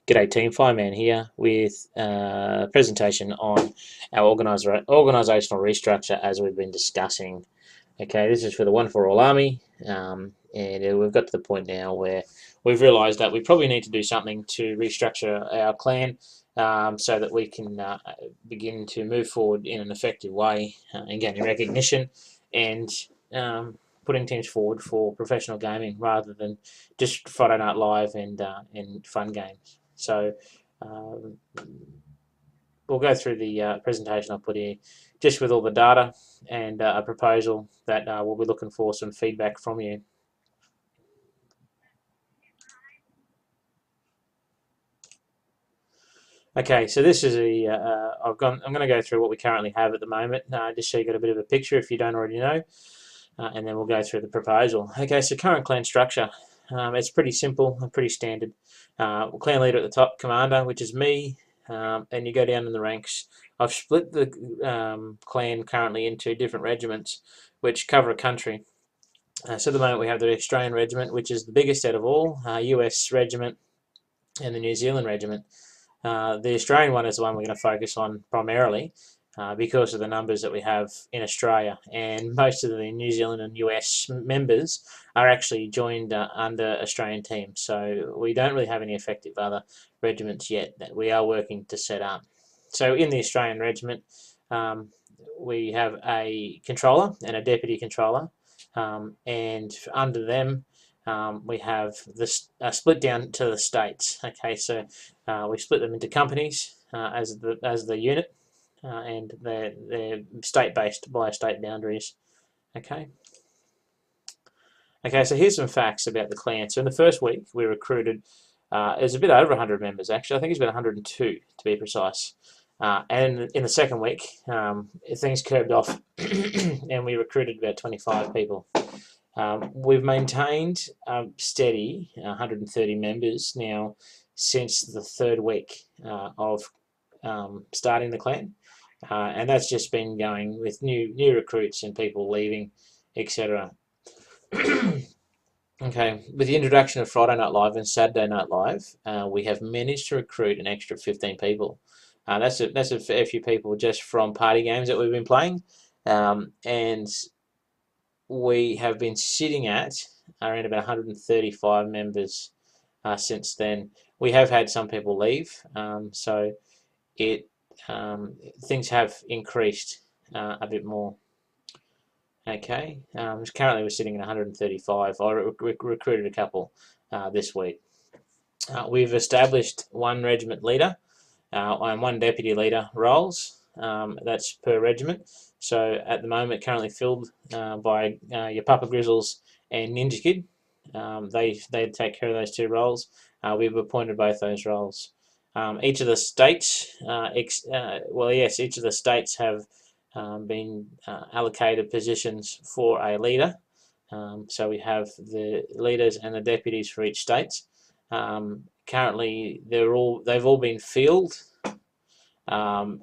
G'day team, Fireman here with a presentation on our organisational restructure as we've been discussing. Okay, this is for the One for All Army, and we've got to the point now where we've realised that we probably need to do something to restructure our clan so that we can begin to move forward in an effective way and gaining recognition and putting teams forward for professional gaming rather than just Friday Night Live and fun games. So um, we'll go through the presentation I've put here just with all the data and a proposal that we'll be looking for some feedback from you. Okay, so this is I'm going to go through what we currently have at the moment, just so you got a bit of a picture if you don't already know, and then we'll go through the proposal. Okay, so current clan structure, it's pretty simple and pretty standard. Clan leader at the top, commander, which is me, and you go down in the ranks. I've split the clan currently into different regiments, which cover a country. So at the moment we have the Australian regiment, which is the biggest out of all, US regiment, and the New Zealand regiment. The Australian one is the one we're going to focus on primarily because of the numbers that we have in Australia, and most of the New Zealand and US members are actually joined under Australian teams, so we don't really have any effective other regiments yet that we are working to set up. So in the Australian regiment, we have a controller and a deputy controller, and under them we have this split down to the states. Okay, so we split them into companies as the unit, and they're state based by state boundaries. Okay. Okay, so here's some facts about the clan. So in the first week, we recruited. It was a bit over 100 members actually. I think it's about 102 to be precise. And in the second week, things curbed off, and we recruited about 25 people. We've maintained steady 130 members now since the third week of starting the clan, and that's just been going with new recruits and people leaving, etc. Okay, with the introduction of Friday Night Live and Saturday Night Live, we have managed to recruit an extra 15 people. That's a fair few people just from party games that we've been playing, and we have been sitting at around about 135 members since then. We have had some people leave, so it things have increased a bit more. Okay, currently we're sitting at 135. I recruited a couple this week. We've established one regiment leader and one deputy leader roles. That's per regiment. So at the moment, currently filled by your Papa Grizzles and Ninja Kid. They take care of those two roles. We've appointed both those roles. Each of the states, each of the states have been allocated positions for a leader. So we have the leaders and the deputies for each state. Currently, they've all been filled,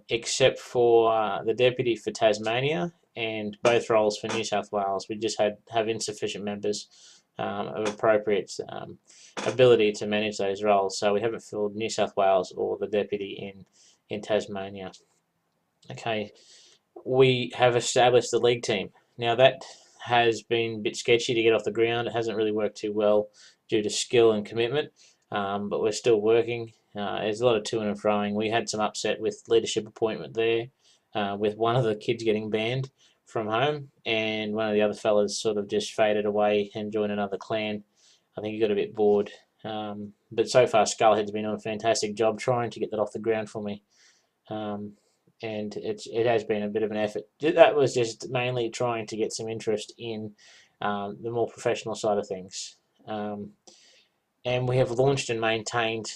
except for the deputy for Tasmania and both roles for New South Wales. We just have insufficient members of appropriate ability to manage those roles, so we haven't filled New South Wales or the deputy in Tasmania. Okay, we have established the league team. Now that has been a bit sketchy to get off the ground. It hasn't really worked too well due to skill and commitment, but we're still working. There's a lot of to and froing. We had some upset with leadership appointment there, with one of the kids getting banned from home, and one of the other fellas sort of just faded away and joined another clan. I think he got a bit bored. But so far, Skullhead's been doing a fantastic job trying to get that off the ground for me. And it has been a bit of an effort. That was just mainly trying to get some interest in the more professional side of things. And we have launched and maintained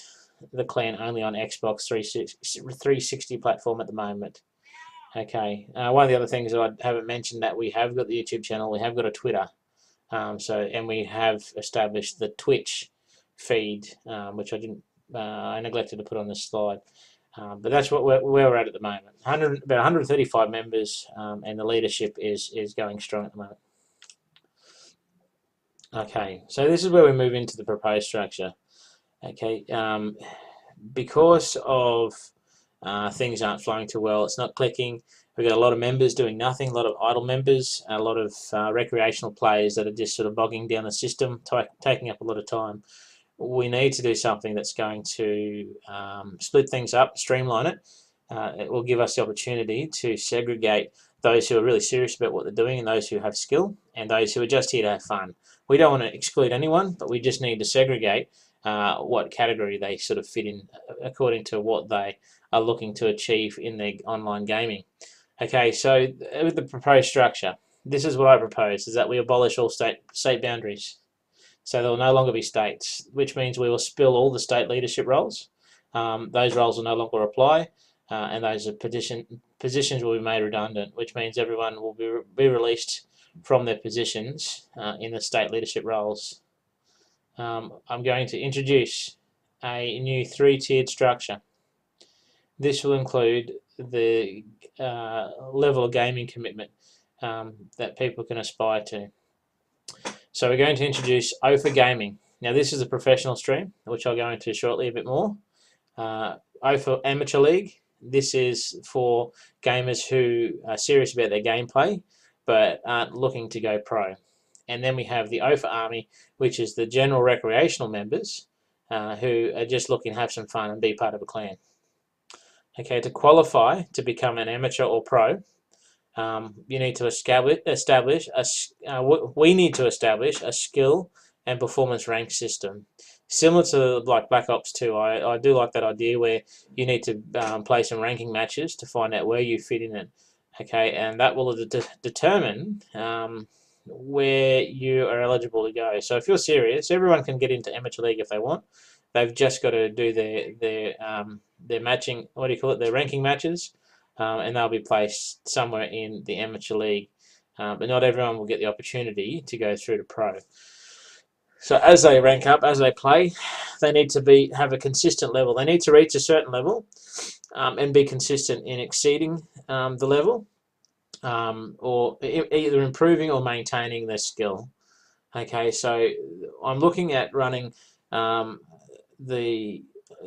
the clan only on Xbox 360 platform at the moment. Okay, one of the other things that I haven't mentioned, that we have got the YouTube channel, we have got a Twitter, and we have established the Twitch feed, which I neglected to put on this slide. But that's where we're at the moment. About 135 members, and the leadership is going strong at the moment. Okay, so this is where we move into the proposed structure. Okay, because of things aren't flowing too well, it's not clicking. We've got a lot of members doing nothing, a lot of idle members, a lot of recreational players that are just sort of bogging down the system, taking up a lot of time. We need to do something that's going to split things up, streamline it. It will give us the opportunity to segregate those who are really serious about what they're doing and those who have skill and those who are just here to have fun. We don't want to exclude anyone, but we just need to segregate what category they sort of fit in according to what they are looking to achieve in their online gaming. Okay, so with the proposed structure, this is what I propose, is that we abolish all state boundaries. So there will no longer be states, which means we will spill all the state leadership roles. Those roles will no longer apply, and those positions will be made redundant, which means everyone will be released from their positions in the state leadership roles. I'm going to introduce a new 3-tiered structure. This will include the level of gaming commitment that people can aspire to. So we're going to introduce OfA Gaming. Now this is a professional stream, which I'll go into shortly a bit more. OfA Amateur League. This is for gamers who are serious about their gameplay, but aren't looking to go pro. And then we have the OfA Army, which is the general recreational members who are just looking to have some fun and be part of a clan. Okay, to qualify to become an amateur or pro, you need to we need to establish a skill and performance rank system, similar to like Black Ops 2. I do like that idea where you need to play some ranking matches to find out where you fit in it. Okay, and that will determine where you are eligible to go. So if you're serious, everyone can get into Amateur League if they want. They've just got to do their matching, what do you call it, their ranking matches, and they'll be placed somewhere in the Amateur League. But not everyone will get the opportunity to go through to pro. So as they rank up, as they play, they need to have a consistent level. They need to reach a certain level and be consistent in exceeding the level, or either improving or maintaining their skill. Okay, so I'm looking at running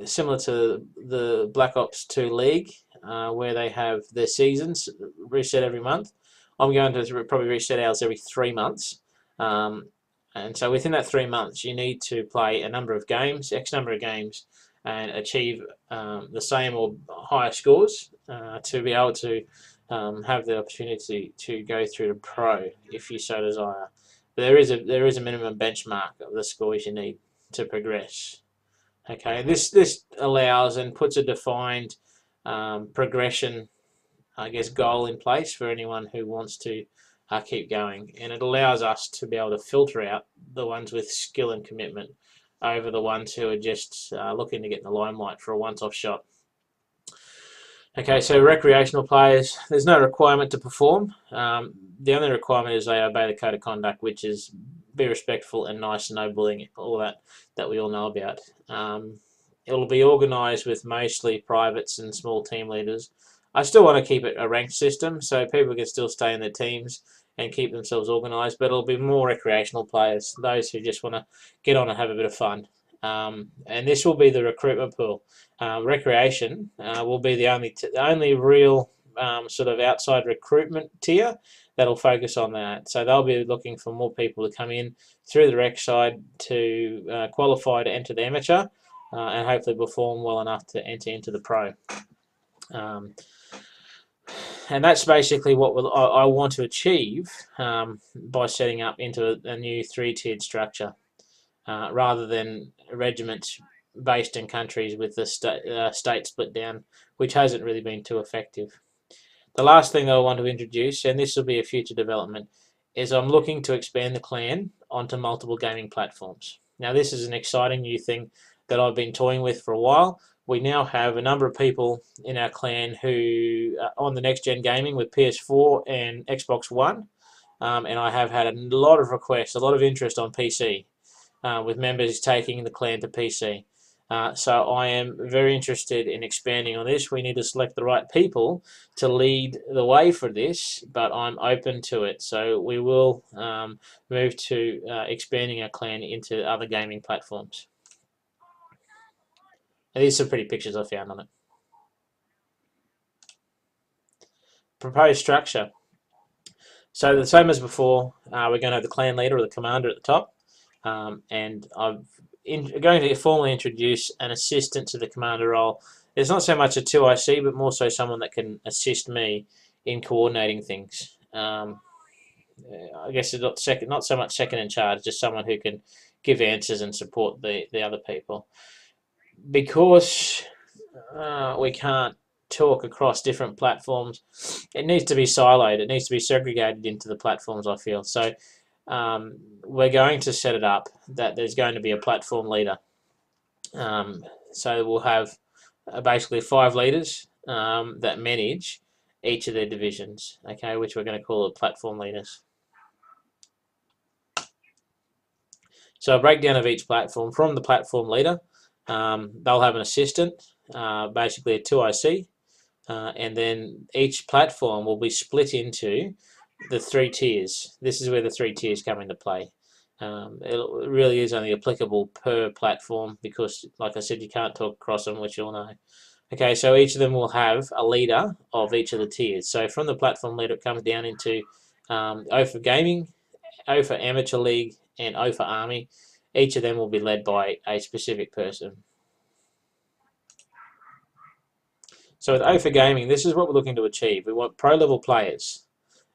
similar to the Black Ops 2 League, where they have their seasons reset every month. I'm going to probably reset ours every 3 months. And so within that 3 months, you need to play a number of games, X number of games, and achieve the same or higher scores to be able to have the opportunity to go through to pro if you so desire. But there is a minimum benchmark of the scores you need to progress. Okay, this allows and puts a defined progression, I guess, goal in place for anyone who wants to keep going, and it allows us to be able to filter out the ones with skill and commitment over the ones who are just looking to get in the limelight for a once-off shot. Okay, so recreational players, there's no requirement to perform. The only requirement is they obey the code of conduct, which is be respectful and nice and no bullying, all that we all know about. It'll be organised with mostly privates and small team leaders. I still want to keep it a ranked system so people can still stay in their teams and keep themselves organised, but it'll be more recreational players, those who just want to get on and have a bit of fun. And this will be the recruitment pool. Recreation will be the only real sort of outside recruitment tier that'll focus on that. So they'll be looking for more people to come in through the rec side to qualify to enter the amateur and hopefully perform well enough to enter into the pro. And that's basically what I want to achieve by setting up into a new 3-tiered structure rather than regiments based in countries with the state split down, which hasn't really been too effective. The last thing I want to introduce, and this will be a future development, is I'm looking to expand the clan onto multiple gaming platforms. Now this is an exciting new thing that I've been toying with for a while. We now have a number of people in our clan who are on the next gen gaming with PS4 and Xbox One, and I have had a lot of requests, a lot of interest on PC, with members taking the clan to PC. So I am very interested in expanding on this. We need to select the right people to lead the way for this, but I'm open to it. So we will move to expanding our clan into other gaming platforms. And these are some pretty pictures I found on it. Proposed structure. So the same as before, we're going to have the clan leader or the commander at the top, and I'm going to formally introduce an assistant to the commander role. It's not so much a 2IC, but more so someone that can assist me in coordinating things. I guess it's not so much second in charge, just someone who can give answers and support the other people. Because we can't talk across different platforms, it needs to be siloed. It needs to be segregated into the platforms, I feel. So we're going to set it up that there's going to be a platform leader. So we'll have basically 5 leaders that manage each of their divisions, okay, which we're going to call the platform leaders. So a breakdown of each platform from the platform leader. They'll have an assistant, basically a 2IC, and then each platform will be split into the 3 tiers. This is where the 3 tiers come into play. It really is only applicable per platform because, like I said, you can't talk across them, which you'll know. Okay, so each of them will have a leader of each of the tiers. So from the platform leader, it comes down into OfA Gaming, OfA Amateur League, and OfA Army. Each of them will be led by a specific person. So with OfA Gaming, this is what we're looking to achieve. We want pro-level players.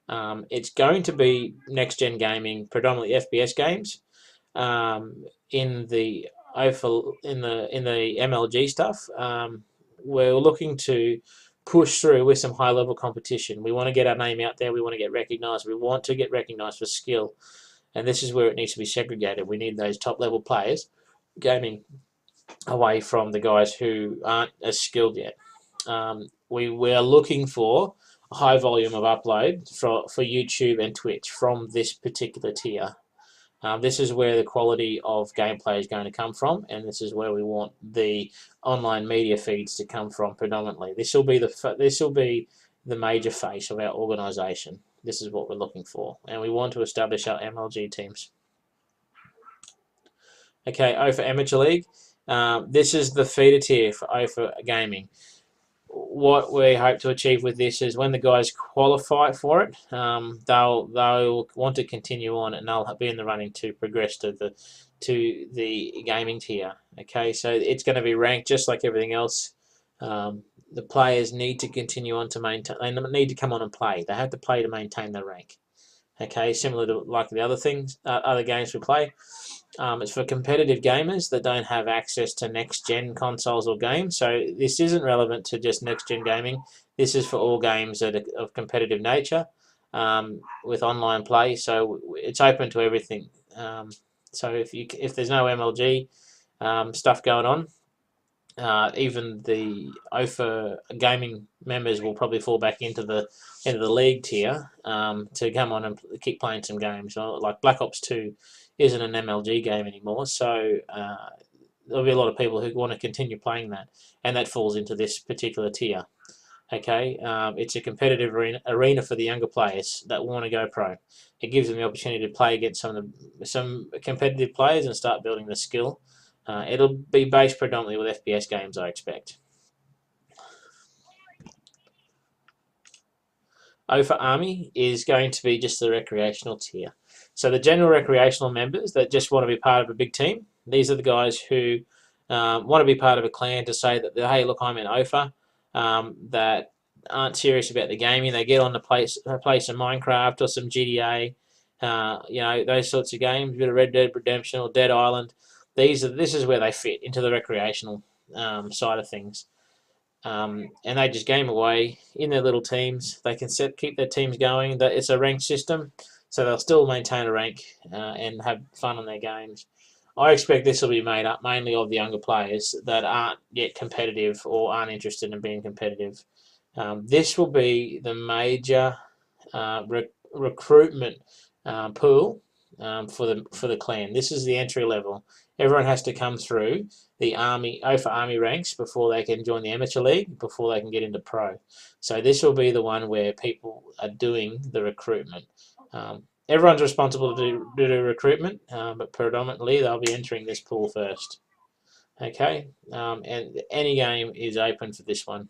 It's going to be next-gen gaming, predominantly FPS games. In the OfA, in the MLG stuff, we're looking to push through with some high-level competition. We want to get our name out there. We want to get recognised. We want to get recognised for skill. And this is where it needs to be segregated. We need those top-level players gaming away from the guys who aren't as skilled yet. We're looking for a high volume of upload for YouTube and Twitch from this particular tier. This is where the quality of gameplay is going to come from, and this is where we want the online media feeds to come from predominantly. This will be the major face of our organisation. This is what we're looking for, and we want to establish our MLG teams. Okay, OfA Amateur League. This is the feeder tier for OfA Gaming. What we hope to achieve with this is when the guys qualify for it, they'll want to continue on and they'll be in the running to progress to the gaming tier. Okay, so it's going to be ranked just like everything else. The players need to continue on to maintain. They need to come on and play. They have to play to maintain their rank. Okay, similar to like the other things, other games we play. It's for competitive gamers that don't have access to next-gen consoles or games. So this isn't relevant to just next-gen gaming. This is for all games that are of competitive nature with online play. So it's open to everything. So if there's no MLG stuff going on, even the OfA Gaming members will probably fall back into the league tier to come on and keep playing some games. Like Black Ops 2 isn't an MLG game anymore, so there'll be a lot of people who want to continue playing that, and that falls into this particular tier. Okay, it's a competitive arena for the younger players that want to go pro. It gives them the opportunity to play against some competitive players and start building the skill. It'll be based predominantly with FPS games, I expect. OfA Army is going to be just the recreational tier. So the general recreational members that just want to be part of a big team, these are the guys who want to be part of a clan to say that, hey, look, I'm in OfA, that aren't serious about the gaming. They get on to play some Minecraft or some GTA, those sorts of games, a bit of Red Dead Redemption or Dead Island. This is where they fit into the recreational side of things. And they just game away in their little teams. They can keep their teams going. It's a ranked system, so they'll still maintain a rank and have fun on their games. I expect this will be made up mainly of the younger players that aren't yet competitive or aren't interested in being competitive. This will be the major recruitment pool for the clan. This is the entry level. Everyone has to come through the OfA Army ranks before they can join the Amateur League, before they can get into Pro. So this will be the one where people are doing the recruitment. Everyone's responsible to do recruitment, but predominantly they'll be entering this pool first. Okay, and any game is open for this one.